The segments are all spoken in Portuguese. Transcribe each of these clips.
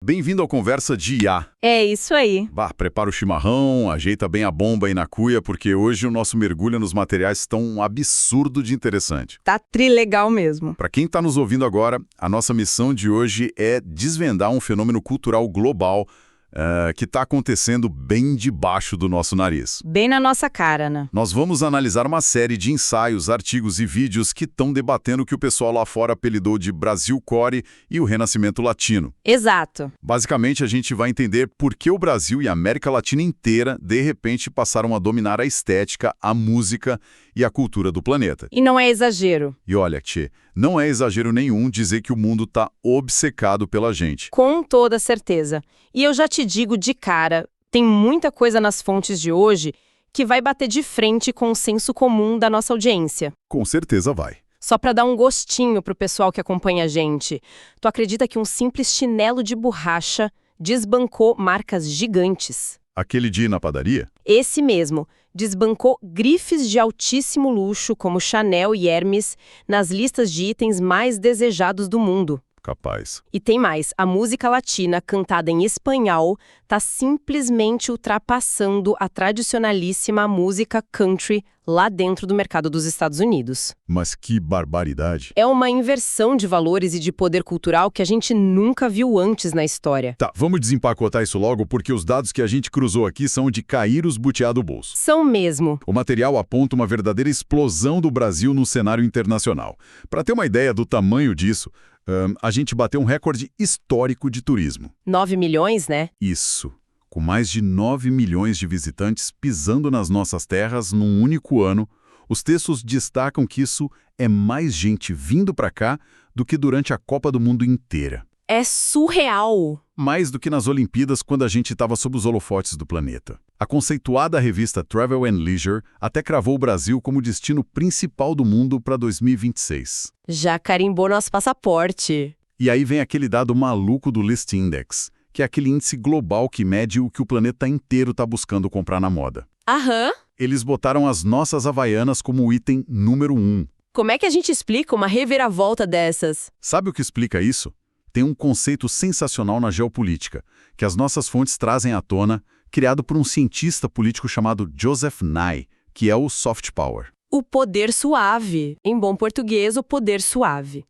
Bem-vindo ao Conversa de IA. É isso aí. Vá, prepara o chimarrão, ajeita bem a bomba aí na cuia, porque hoje o nosso mergulho nos materiais está um absurdo de interessante. Tá trilegal mesmo. Para quem está nos ouvindo agora, a nossa missão de hoje é desvendar um fenômeno cultural global que está acontecendo bem debaixo do nosso nariz. Bem na nossa cara, né? Nós vamos analisar uma série de ensaios, artigos e vídeos que estão debatendo o que o pessoal lá fora apelidou de Brasil Core e o Renascimento Latino. Exato. Basicamente, a gente vai entender por que o Brasil e a América Latina inteira, de repente, passaram a dominar a estética, a música e a cultura do planeta. E não é exagero. E olha, tchê, não é exagero nenhum dizer que o mundo está obcecado pela gente. Com toda certeza. E eu já te digo de cara, tem muita coisa nas fontes de hoje que vai bater de frente com o senso comum da nossa audiência. Com certeza vai. Só para dar um gostinho pro pessoal que acompanha a gente. Tu acredita que um simples chinelo de borracha desbancou marcas gigantes? Aquele dia na padaria? Esse mesmo. Desbancou grifes de altíssimo luxo como Chanel e Hermes nas listas de itens mais desejados do mundo. Capaz. E tem mais, a música latina cantada em espanhol está simplesmente ultrapassando a tradicionalíssima música country lá dentro do mercado dos Estados Unidos. Mas que barbaridade. É uma inversão de valores e de poder cultural que a gente nunca viu antes na história. Tá, vamos desempacotar isso logo porque os dados que a gente cruzou aqui são de cair os butiá do bolso. São mesmo. O material aponta uma verdadeira explosão do Brasil no cenário internacional. Para ter uma ideia do tamanho disso, a gente bateu um recorde histórico de turismo. 9 milhões, né? Isso. Com mais de 9 milhões de visitantes pisando nas nossas terras num único ano, os textos destacam que isso é mais gente vindo para cá do que durante a Copa do Mundo inteira. É surreal. Mais do que nas Olimpíadas quando a gente estava sob os holofotes do planeta. A conceituada revista Travel and Leisure até cravou o Brasil como destino principal do mundo para 2026. Já carimbou nosso passaporte. E aí vem aquele dado maluco do List Index, que é aquele índice global que mede o que o planeta inteiro está buscando comprar na moda. Aham. Eles botaram as nossas Havaianas como o item número 1. Como é que a gente explica uma reviravolta dessas? Sabe o que explica isso? Tem um conceito sensacional na geopolítica, que as nossas fontes trazem à tona, criado por um cientista político chamado Joseph Nye, que é o soft power. O poder suave. Em bom português, o poder suave.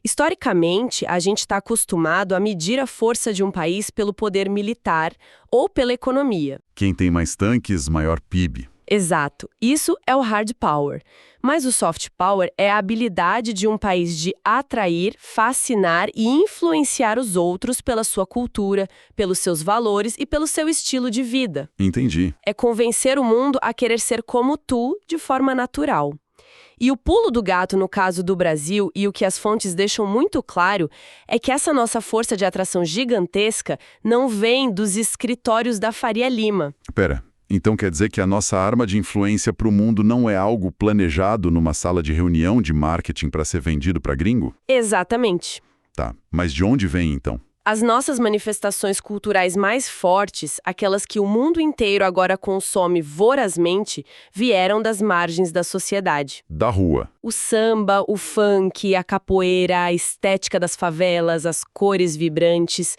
Historicamente, a gente está acostumado a medir a força de um país pelo poder militar ou pela economia. Quem tem mais tanques, maior PIB. Exato. Isso é o hard power. Mas o soft power é a habilidade de um país de atrair, fascinar e influenciar os outros pela sua cultura, pelos seus valores e pelo seu estilo de vida. Entendi. É convencer o mundo a querer ser como tu de forma natural. E o pulo do gato no caso do Brasil, e o que as fontes deixam muito claro, é que essa nossa força de atração gigantesca não vem dos escritórios da Faria Lima. Pera, então quer dizer que a nossa arma de influência para o mundo não é algo planejado numa sala de reunião de marketing para ser vendido para gringo? Exatamente. Tá, mas de onde vem então? As nossas manifestações culturais mais fortes, aquelas que o mundo inteiro agora consome vorazmente, vieram das margens da sociedade. Da rua. O samba, o funk, a capoeira, a estética das favelas, as cores vibrantes,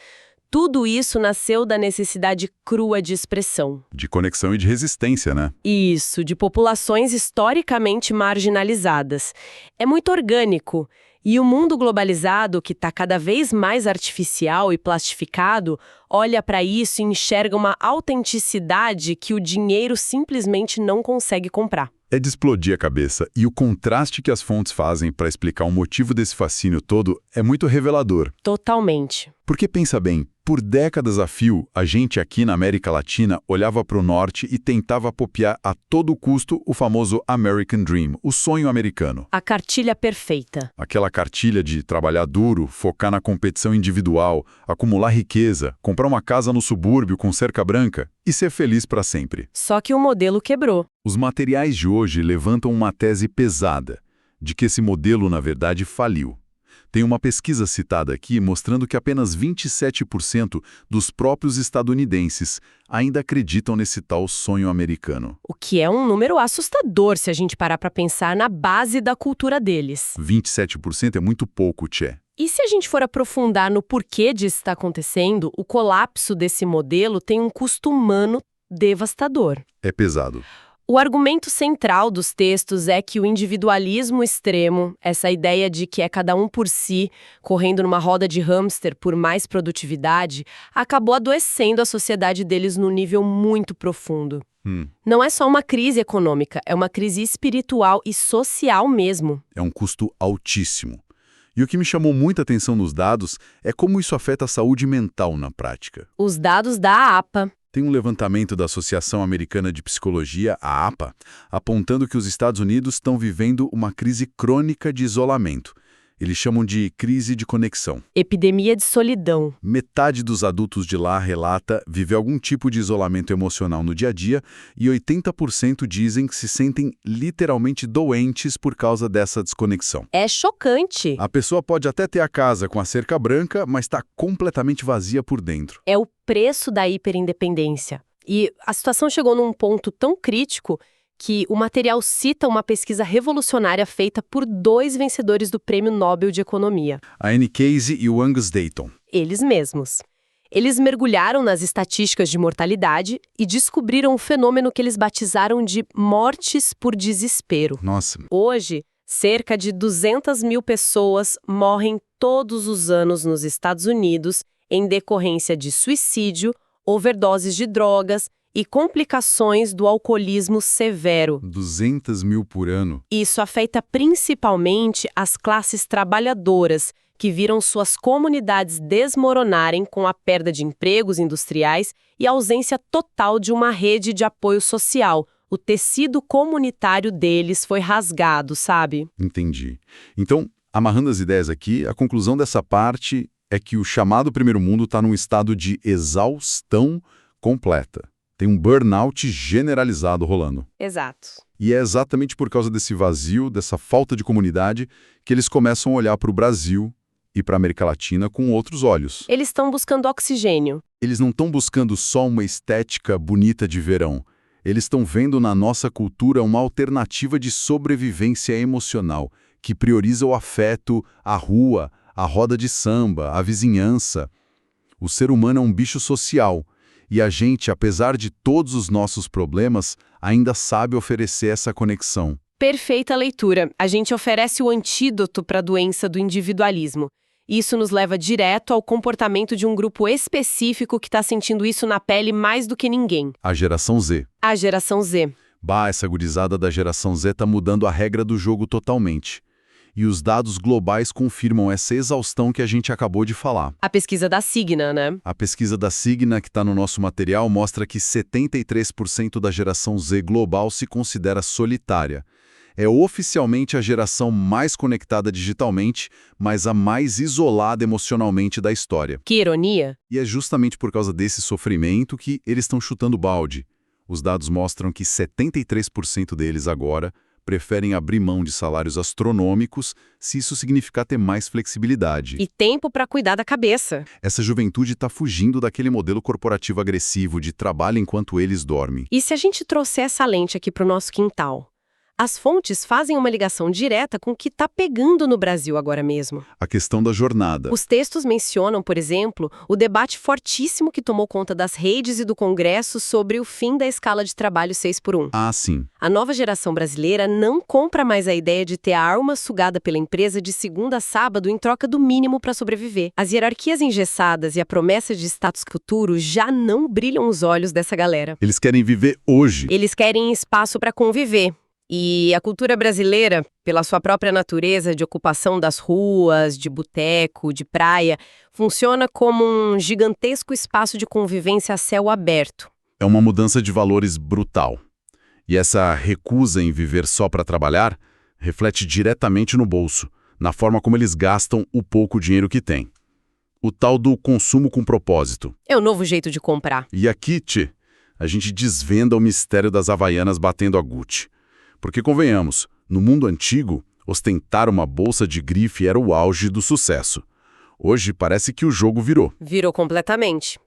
tudo isso nasceu da necessidade crua de expressão. De conexão e de resistência, né? Isso, de populações historicamente marginalizadas. É muito orgânico. E o mundo globalizado, que está cada vez mais artificial e plastificado, olha para isso e enxerga uma autenticidade que o dinheiro simplesmente não consegue comprar. É de explodir a cabeça, e o contraste que as fontes fazem para explicar o motivo desse fascínio todo é muito revelador. Totalmente. Porque pensa bem, por décadas a fio, a gente aqui na América Latina olhava para o norte e tentava copiar a todo custo o famoso American Dream, o sonho americano. A cartilha perfeita. Aquela cartilha de trabalhar duro, focar na competição individual, acumular riqueza, comprar uma casa no subúrbio com cerca branca e ser feliz para sempre. Só que o modelo quebrou. Os materiais de hoje levantam uma tese pesada, de que esse modelo, na verdade, faliu. Tem uma pesquisa citada aqui mostrando que apenas 27% dos próprios estadunidenses ainda acreditam nesse tal sonho americano. O que é um número assustador se a gente parar para pensar na base da cultura deles. 27% é muito pouco, tchê. E se a gente for aprofundar no porquê disso está acontecendo, o colapso desse modelo tem um custo humano devastador. É pesado. O argumento central dos textos é que o individualismo extremo, essa ideia de que é cada um por si, correndo numa roda de hamster por mais produtividade, acabou adoecendo a sociedade deles num nível muito profundo. Não é só uma crise econômica, é uma crise espiritual e social mesmo. É um custo altíssimo. E o que me chamou muita atenção nos dados é como isso afeta a saúde mental na prática. Os dados da APA. Tem um levantamento da Associação Americana de Psicologia, a APA, apontando que os Estados Unidos estão vivendo uma crise crônica de isolamento. Eles chamam de crise de conexão. Epidemia de solidão. Metade dos adultos de lá relata viver algum tipo de isolamento emocional no dia a dia e 80% dizem que se sentem literalmente doentes por causa dessa desconexão. É chocante. A pessoa pode até ter a casa com a cerca branca, mas está completamente vazia por dentro. É o preço da hiperindependência. E a situação chegou num ponto tão crítico que o material cita uma pesquisa revolucionária feita por 2 vencedores do Prêmio Nobel de Economia. A Annie Casey e o Angus Deaton. Eles mesmos. Eles mergulharam nas estatísticas de mortalidade e descobriram um fenômeno que eles batizaram de mortes por desespero. Nossa. Hoje, cerca de 200 mil pessoas morrem todos os anos nos Estados Unidos em decorrência de suicídio, overdoses de drogas e complicações do alcoolismo severo. 200 mil por ano. Isso afeta principalmente as classes trabalhadoras, que viram suas comunidades desmoronarem com a perda de empregos industriais e a ausência total de uma rede de apoio social. O tecido comunitário deles foi rasgado, sabe? Entendi. Então, amarrando as ideias aqui, a conclusão dessa parte é que o chamado primeiro mundo está num estado de exaustão completa. Tem um burnout generalizado rolando. Exato. E é exatamente por causa desse vazio, dessa falta de comunidade, que eles começam a olhar para o Brasil e para a América Latina com outros olhos. Eles estão buscando oxigênio. Eles não estão buscando só uma estética bonita de verão. Eles estão vendo na nossa cultura uma alternativa de sobrevivência emocional, que prioriza o afeto, a rua, a roda de samba, a vizinhança. O ser humano é um bicho social. E a gente, apesar de todos os nossos problemas, ainda sabe oferecer essa conexão. Perfeita leitura. A gente oferece o antídoto para a doença do individualismo. Isso nos leva direto ao comportamento de um grupo específico que está sentindo isso na pele mais do que ninguém. A geração Z. A geração Z. Bah, essa gurizada da geração Z está mudando a regra do jogo totalmente. E os dados globais confirmam essa exaustão que a gente acabou de falar. A pesquisa da Cigna, né? A pesquisa da Cigna, que está no nosso material, mostra que 73% da geração Z global se considera solitária. É oficialmente a geração mais conectada digitalmente, mas a mais isolada emocionalmente da história. Que ironia! E é justamente por causa desse sofrimento que eles estão chutando balde. Os dados mostram que 73% deles agora preferem abrir mão de salários astronômicos se isso significar ter mais flexibilidade. E tempo para cuidar da cabeça. Essa juventude está fugindo daquele modelo corporativo agressivo de trabalho enquanto eles dormem. E se a gente trouxer essa lente aqui para o nosso quintal? As fontes fazem uma ligação direta com o que está pegando no Brasil agora mesmo. A questão da jornada. Os textos mencionam, por exemplo, o debate fortíssimo que tomou conta das redes e do Congresso sobre o fim da escala de trabalho 6x1. Ah, sim. A nova geração brasileira não compra mais a ideia de ter a alma sugada pela empresa de segunda a sábado em troca do mínimo para sobreviver. As hierarquias engessadas e a promessa de status futuro já não brilham os olhos dessa galera. Eles querem viver hoje. Eles querem espaço para conviver. E a cultura brasileira, pela sua própria natureza de ocupação das ruas, de boteco, de praia, funciona como um gigantesco espaço de convivência a céu aberto. É uma mudança de valores brutal. E essa recusa em viver só para trabalhar reflete diretamente no bolso, na forma como eles gastam o pouco dinheiro que têm. O tal do consumo com propósito. É o novo jeito de comprar. E aqui, tchê, a gente desvenda o mistério das Havaianas batendo a Gucci. Porque, convenhamos, no mundo antigo, ostentar uma bolsa de grife era o auge do sucesso. Hoje parece que o jogo virou. Virou completamente.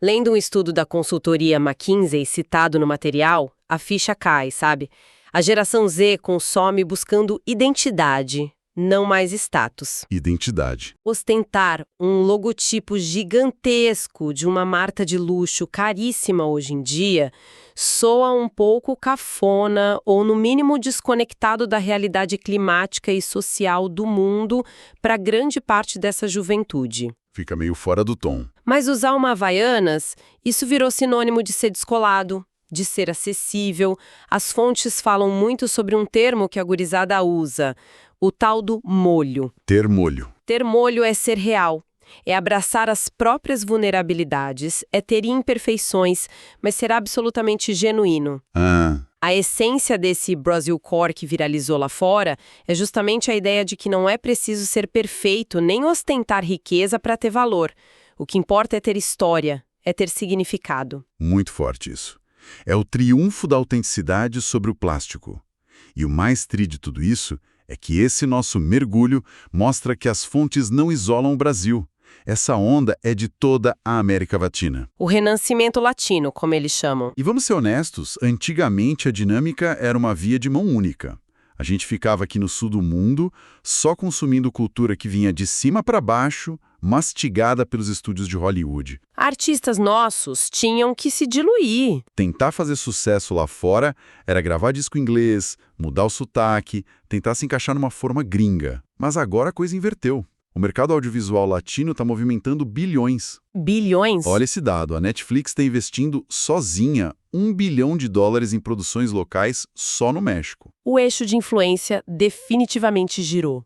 Lendo um estudo da consultoria McKinsey citado no material, a ficha cai, sabe? A geração Z consome buscando identidade, não mais status. Identidade. Ostentar um logotipo gigantesco de uma marca de luxo caríssima hoje em dia soa um pouco cafona ou, no mínimo, desconectado da realidade climática e social do mundo para grande parte dessa juventude. Fica meio fora do tom. Mas usar uma Havaianas, isso virou sinônimo de ser descolado, de ser acessível. As fontes falam muito sobre um termo que a gurizada usa, o tal do molho. Ter molho. Ter molho é ser real, é abraçar as próprias vulnerabilidades, é ter imperfeições, mas ser absolutamente genuíno. A essência desse Brasilcore que viralizou lá fora é justamente a ideia de que não é preciso ser perfeito nem ostentar riqueza para ter valor. O que importa é ter história, é ter significado. Muito forte isso. É o triunfo da autenticidade sobre o plástico. E o mais tri de tudo isso é que esse nosso mergulho mostra que as fontes não isolam o Brasil. Essa onda é de toda a América Latina. O renascimento latino, como eles chamam. E vamos ser honestos, antigamente a dinâmica era uma via de mão única. A gente ficava aqui no sul do mundo, só consumindo cultura que vinha de cima para baixo, mastigada pelos estúdios de Hollywood. Artistas nossos tinham que se diluir. Tentar fazer sucesso lá fora era gravar disco em inglês, mudar o sotaque, tentar se encaixar numa forma gringa. Mas agora a coisa inverteu. O mercado audiovisual latino está movimentando bilhões. Bilhões? Olha esse dado, a Netflix está investindo sozinha $1 bilhão em produções locais só no México. O eixo de influência definitivamente girou.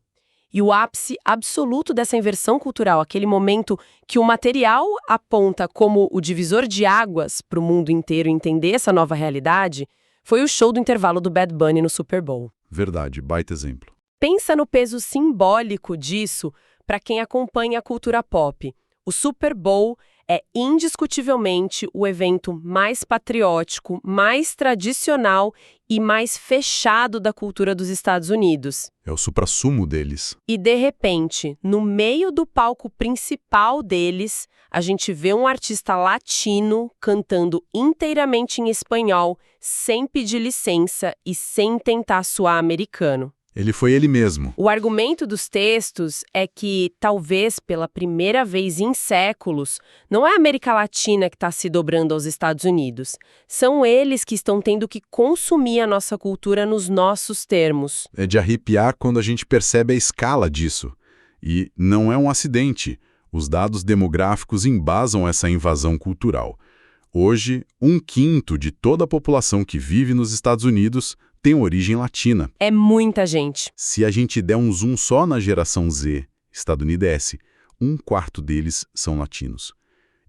E o ápice absoluto dessa inversão cultural, aquele momento que o material aponta como o divisor de águas para o mundo inteiro entender essa nova realidade, foi o show do intervalo do Bad Bunny no Super Bowl. Verdade, baita exemplo. Pensa no peso simbólico disso para quem acompanha a cultura pop. O Super Bowl é indiscutivelmente o evento mais patriótico, mais tradicional e mais fechado da cultura dos Estados Unidos. É o suprassumo deles. E, de repente, no meio do palco principal deles, a gente vê um artista latino cantando inteiramente em espanhol, sem pedir licença e sem tentar soar americano. Ele foi ele mesmo. O argumento dos textos é que, talvez pela primeira vez em séculos, não é a América Latina que está se dobrando aos Estados Unidos. São eles que estão tendo que consumir a nossa cultura nos nossos termos. É de arrepiar quando a gente percebe a escala disso. E não é um acidente. Os dados demográficos embasam essa invasão cultural. Hoje, 1/5 de toda a população que vive nos Estados Unidos tem origem latina. É muita gente. Se a gente der um zoom só na geração Z estadunidense, 1/4 deles são latinos.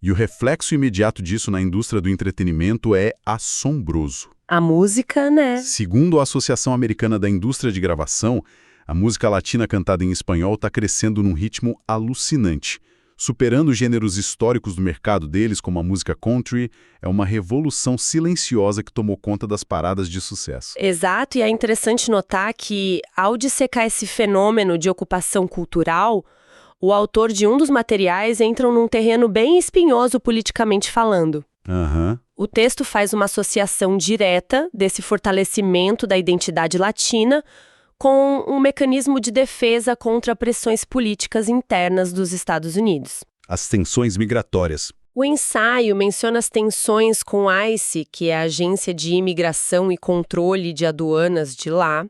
E o reflexo imediato disso na indústria do entretenimento é assombroso. A música, né? Segundo a Associação Americana da Indústria de Gravação, a música latina cantada em espanhol está crescendo num ritmo alucinante. Superando gêneros históricos do mercado deles, como a música country, é uma revolução silenciosa que tomou conta das paradas de sucesso. Exato, e é interessante notar que, ao dissecar esse fenômeno de ocupação cultural, o autor de um dos materiais entra num terreno bem espinhoso politicamente falando. O texto faz uma associação direta desse fortalecimento da identidade latina com um mecanismo de defesa contra pressões políticas internas dos Estados Unidos. As tensões migratórias. O ensaio menciona as tensões com a ICE, que é a Agência de Imigração e Controle de Aduanas de lá,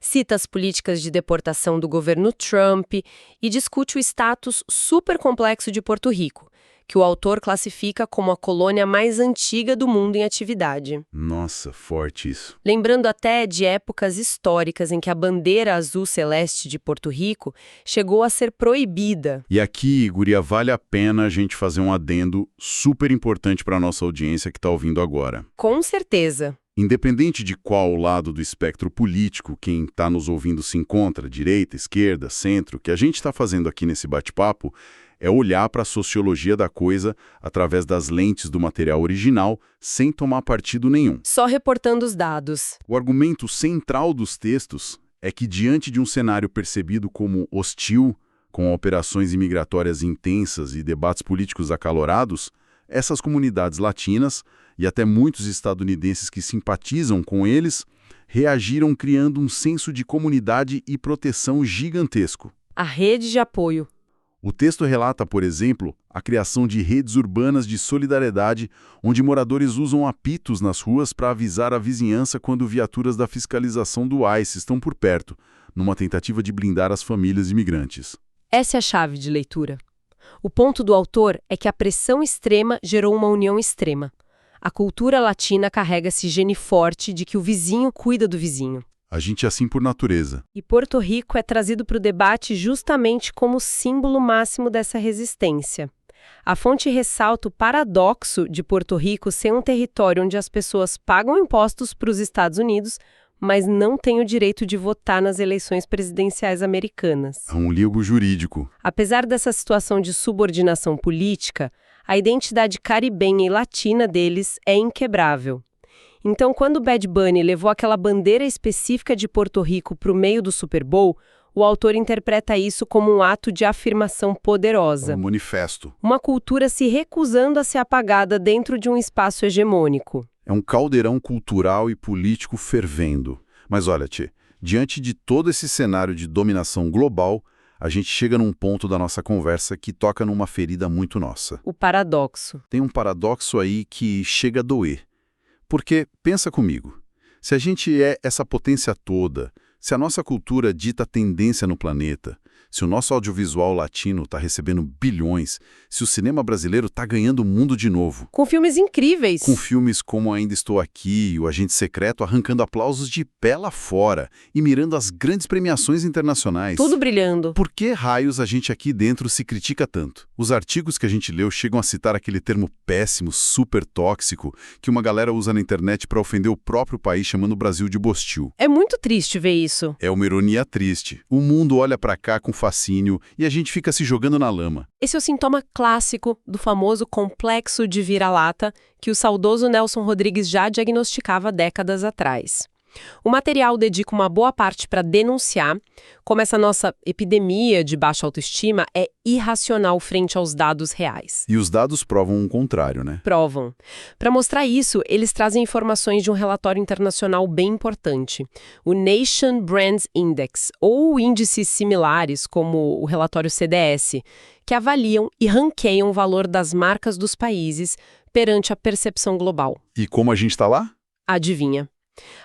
cita as políticas de deportação do governo Trump e discute o status super complexo de Porto Rico, que o autor classifica como a colônia mais antiga do mundo em atividade. Nossa, forte isso. Lembrando até de épocas históricas em que a bandeira azul-celeste de Porto Rico chegou a ser proibida. E aqui, guria, vale a pena a gente fazer um adendo super importante para a nossa audiência que está ouvindo agora. Com certeza. Independente de qual lado do espectro político quem está nos ouvindo se encontra, direita, esquerda, centro, o que a gente está fazendo aqui nesse bate-papo é olhar para a sociologia da coisa através das lentes do material original, sem tomar partido nenhum. Só reportando os dados. O argumento central dos textos é que, diante de um cenário percebido como hostil, com operações imigratórias intensas e debates políticos acalorados, essas comunidades latinas, e até muitos estadunidenses que simpatizam com eles, reagiram criando um senso de comunidade e proteção gigantesco. A rede de apoio. O texto relata, por exemplo, a criação de redes urbanas de solidariedade, onde moradores usam apitos nas ruas para avisar a vizinhança quando viaturas da fiscalização do ICE estão por perto, numa tentativa de blindar as famílias imigrantes. Essa é a chave de leitura. O ponto do autor é que a pressão extrema gerou uma união extrema. A cultura latina carrega esse gene forte de que o vizinho cuida do vizinho. A gente é assim por natureza. E Porto Rico é trazido para o debate justamente como símbolo máximo dessa resistência. A fonte ressalta o paradoxo de Porto Rico ser um território onde as pessoas pagam impostos para os Estados Unidos, mas não têm o direito de votar nas eleições presidenciais americanas. É um ligo jurídico. Apesar dessa situação de subordinação política, a identidade caribenha e latina deles é inquebrável. Então, quando Bad Bunny levou aquela bandeira específica de Porto Rico para o meio do Super Bowl, o autor interpreta isso como um ato de afirmação poderosa. Um manifesto. Uma cultura se recusando a ser apagada dentro de um espaço hegemônico. É um caldeirão cultural e político fervendo. Mas olha, Tchê, diante de todo esse cenário de dominação global, a gente chega num ponto da nossa conversa que toca numa ferida muito nossa. O paradoxo. Tem um paradoxo aí que chega a doer. Porque, pensa comigo, se a gente é essa potência toda, se a nossa cultura dita tendência no planeta, se o nosso audiovisual latino está recebendo bilhões, se o cinema brasileiro está ganhando o mundo de novo. Com filmes incríveis. Com filmes como Ainda Estou Aqui e O Agente Secreto arrancando aplausos de pé lá fora e mirando as grandes premiações internacionais. Tudo brilhando. Por que raios a gente aqui dentro se critica tanto? Os artigos que a gente leu chegam a citar aquele termo péssimo, super tóxico, que uma galera usa na internet para ofender o próprio país chamando o Brasil de bostil. É muito triste ver isso. É uma ironia triste. O mundo olha para cá com fascínio e a gente fica se jogando na lama. Esse é o sintoma clássico do famoso complexo de vira-lata que o saudoso Nelson Rodrigues já diagnosticava décadas atrás. O material dedica uma boa parte para denunciar como essa nossa epidemia de baixa autoestima é irracional frente aos dados reais. E os dados provam o contrário, né? Provam. Para mostrar isso, eles trazem informações de um relatório internacional bem importante, o Nation Brands Index, ou índices similares, como o relatório CDS, que avaliam e ranqueiam o valor das marcas dos países perante a percepção global. E como a gente está lá? Adivinha?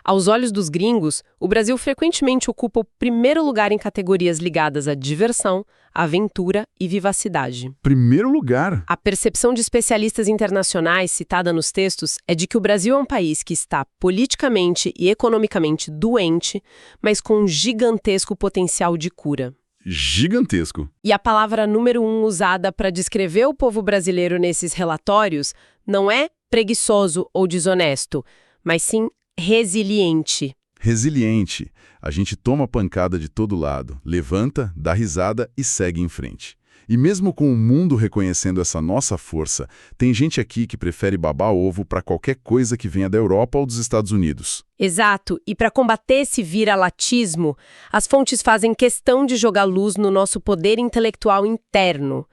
Aos olhos dos gringos, o Brasil frequentemente ocupa o primeiro lugar em categorias ligadas à diversão, aventura e vivacidade. Primeiro lugar? A percepção de especialistas internacionais citada nos textos é de que o Brasil é um país que está politicamente e economicamente doente, mas com um gigantesco potencial de cura. Gigantesco. E a palavra número 1 usada para descrever o povo brasileiro nesses relatórios não é preguiçoso ou desonesto, mas sim resiliente. Resiliente. A gente toma pancada de todo lado, levanta, dá risada e segue em frente. E mesmo com o mundo reconhecendo essa nossa força, tem gente aqui que prefere babar ovo para qualquer coisa que venha da Europa ou dos Estados Unidos. Exato, e para combater esse vira-latismo, as fontes fazem questão de jogar luz no nosso poder intelectual interno.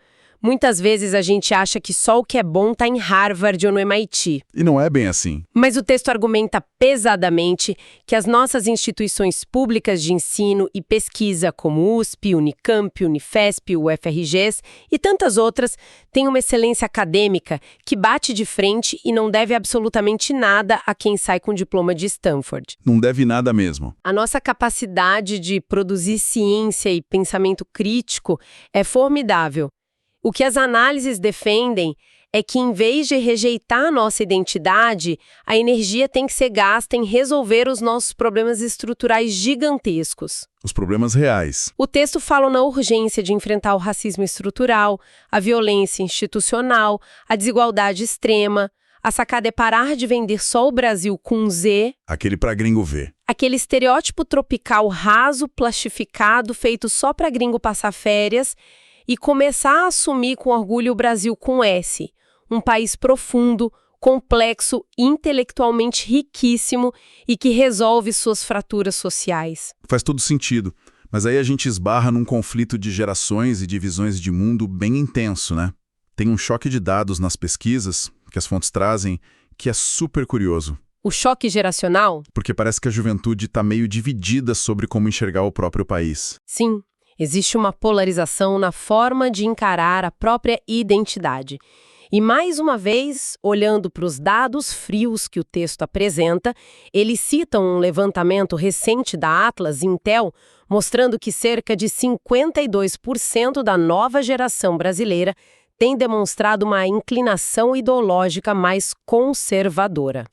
Muitas vezes a gente acha que só o que é bom está em Harvard ou no MIT. E não é bem assim. Mas o texto argumenta pesadamente que as nossas instituições públicas de ensino e pesquisa, como USP, Unicamp, Unifesp, UFRGs e tantas outras, têm uma excelência acadêmica que bate de frente e não deve absolutamente nada a quem sai com diploma de Stanford. Não deve nada mesmo. A nossa capacidade de produzir ciência e pensamento crítico é formidável. O que as análises defendem é que, em vez de rejeitar a nossa identidade, a energia tem que ser gasta em resolver os nossos problemas estruturais gigantescos. Os problemas reais. O texto fala na urgência de enfrentar o racismo estrutural, a violência institucional, a desigualdade extrema. A sacada é parar de vender só o Brasil com Z. Aquele pra gringo ver. Aquele estereótipo tropical raso, plastificado, feito só pra gringo passar férias. E começar a assumir com orgulho o Brasil com S, um país profundo, complexo, intelectualmente riquíssimo e que resolve suas fraturas sociais. Faz todo sentido, mas aí a gente esbarra num conflito de gerações e de visões de mundo bem intenso, né? Tem um choque de dados nas pesquisas que as fontes trazem que é super curioso. O choque geracional? Porque parece que a juventude está meio dividida sobre como enxergar o próprio país. Sim, existe uma polarização na forma de encarar a própria identidade. E, mais uma vez, olhando para os dados frios que o texto apresenta, eles citam um levantamento recente da Atlas Intel, mostrando que cerca de 52% da nova geração brasileira tem demonstrado uma inclinação ideológica mais conservadora.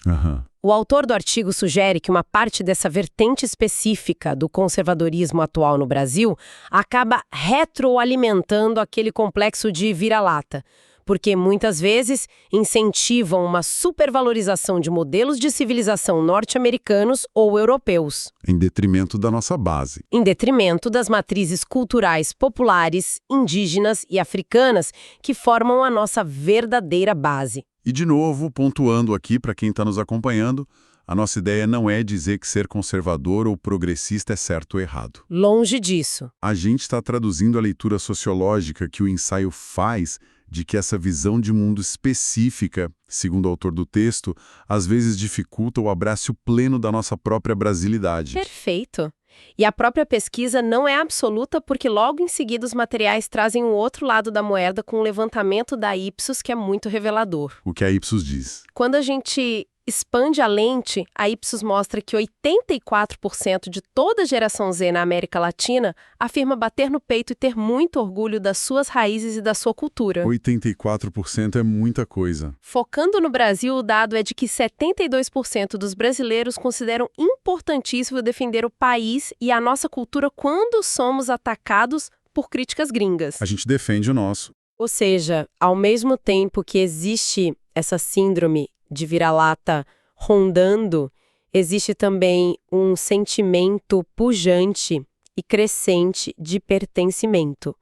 O autor do artigo sugere que uma parte dessa vertente específica do conservadorismo atual no Brasil acaba retroalimentando aquele complexo de vira-lata, porque muitas vezes incentivam uma supervalorização de modelos de civilização norte-americanos ou europeus. Em detrimento da nossa base. Em detrimento das matrizes culturais populares, indígenas e africanas que formam a nossa verdadeira base. E, de novo, pontuando aqui para quem está nos acompanhando, a nossa ideia não é dizer que ser conservador ou progressista é certo ou errado. Longe disso. A gente está traduzindo a leitura sociológica que o ensaio faz de que essa visão de mundo específica, segundo o autor do texto, às vezes dificulta o abraço pleno da nossa própria brasilidade. Perfeito. E a própria pesquisa não é absoluta porque logo em seguida os materiais trazem o outro lado da moeda com um levantamento da Ipsos que é muito revelador. O que a Ipsos diz? Quando a gente expande a lente, a Ipsos mostra que 84% de toda a geração Z na América Latina afirma bater no peito e ter muito orgulho das suas raízes e da sua cultura. 84% é muita coisa. Focando no Brasil, o dado é de que 72% dos brasileiros consideram importantíssimo defender o país e a nossa cultura quando somos atacados por críticas gringas. A gente defende o nosso. Ou seja, ao mesmo tempo que existe essa síndrome de vira-lata rondando, existe também um sentimento pujante e crescente de pertencimento.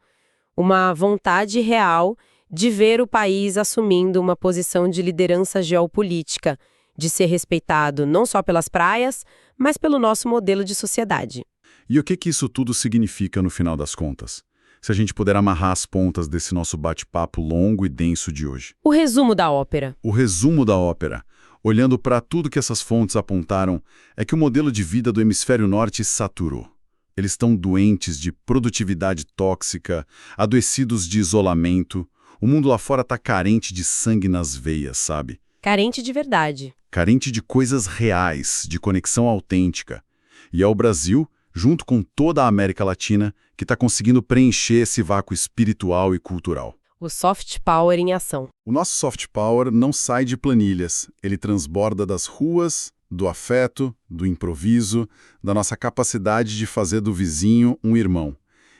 Uma vontade real de ver o país assumindo uma posição de liderança geopolítica, de ser respeitado não só pelas praias, mas pelo nosso modelo de sociedade. E o que isso tudo significa no final das contas? Se a gente puder amarrar as pontas desse nosso bate-papo longo e denso de hoje. O resumo da ópera. O resumo da ópera, olhando para tudo que essas fontes apontaram, é que o modelo de vida do hemisfério norte saturou. Eles estão doentes de produtividade tóxica, adoecidos de isolamento. O mundo lá fora está carente de sangue nas veias, sabe? Carente de verdade. Carente de coisas reais, de conexão autêntica. E é o Brasil, junto com toda a América Latina, que está conseguindo preencher esse vácuo espiritual e cultural. O soft power em ação. O nosso soft power não sai de planilhas, ele transborda das ruas, do afeto, do improviso, da nossa capacidade de fazer do vizinho um irmão.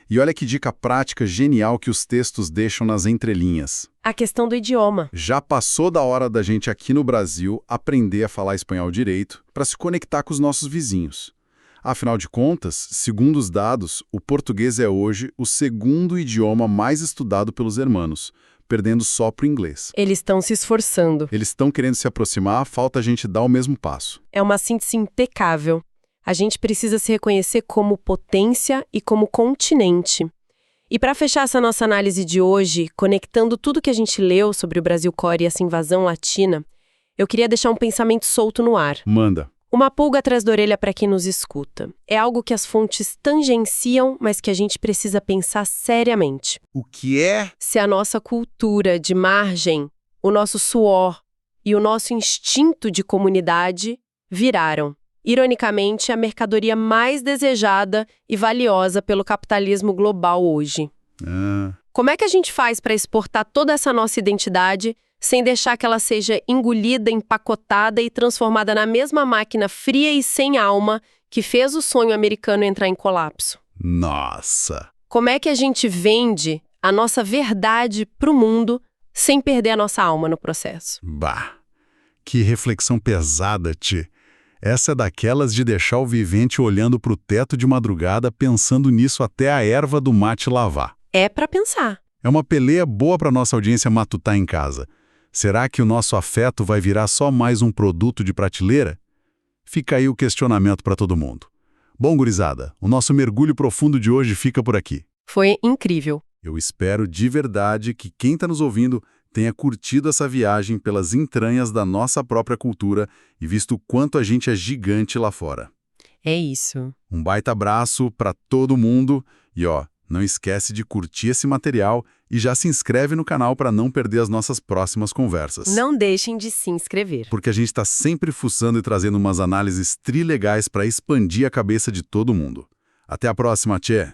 E olha que dica prática genial que os textos deixam nas entrelinhas. A questão do idioma. Já passou da hora da gente aqui no Brasil aprender a falar espanhol direito para se conectar com os nossos vizinhos. Afinal de contas, segundo os dados, o português é hoje o segundo idioma mais estudado pelos hermanos, perdendo só para o inglês. Eles estão se esforçando. Eles estão querendo se aproximar, falta a gente dar o mesmo passo. É uma síntese impecável. A gente precisa se reconhecer como potência e como continente. E para fechar essa nossa análise de hoje, conectando tudo que a gente leu sobre o Brasil Core e essa invasão latina, eu queria deixar um pensamento solto no ar. Manda. Uma pulga atrás da orelha para quem nos escuta. É algo que as fontes tangenciam, mas que a gente precisa pensar seriamente. O que é? Se a nossa cultura de margem, o nosso suor e o nosso instinto de comunidade viraram, ironicamente, a mercadoria mais desejada e valiosa pelo capitalismo global hoje. Como é que a gente faz para exportar toda essa nossa identidade sem deixar que ela seja engolida, empacotada e transformada na mesma máquina fria e sem alma que fez o sonho americano entrar em colapso? Nossa! Como é que a gente vende a nossa verdade para o mundo sem perder a nossa alma no processo? Bah! Que reflexão pesada, Ti. Essa é daquelas de deixar o vivente olhando para o teto de madrugada pensando nisso até a erva do mate lavar. É para pensar. É uma peleia boa para nossa audiência matutar em casa. Será que o nosso afeto vai virar só mais um produto de prateleira? Fica aí o questionamento para todo mundo. Bom, gurizada, o nosso mergulho profundo de hoje fica por aqui. Foi incrível. Eu espero de verdade que quem está nos ouvindo tenha curtido essa viagem pelas entranhas da nossa própria cultura e visto o quanto a gente é gigante lá fora. É isso. Um baita abraço para todo mundo e não esquece de curtir esse material e já se inscreve no canal para não perder as nossas próximas conversas. Não deixem de se inscrever. Porque a gente está sempre fuçando e trazendo umas análises trilegais para expandir a cabeça de todo mundo. Até a próxima, tchê!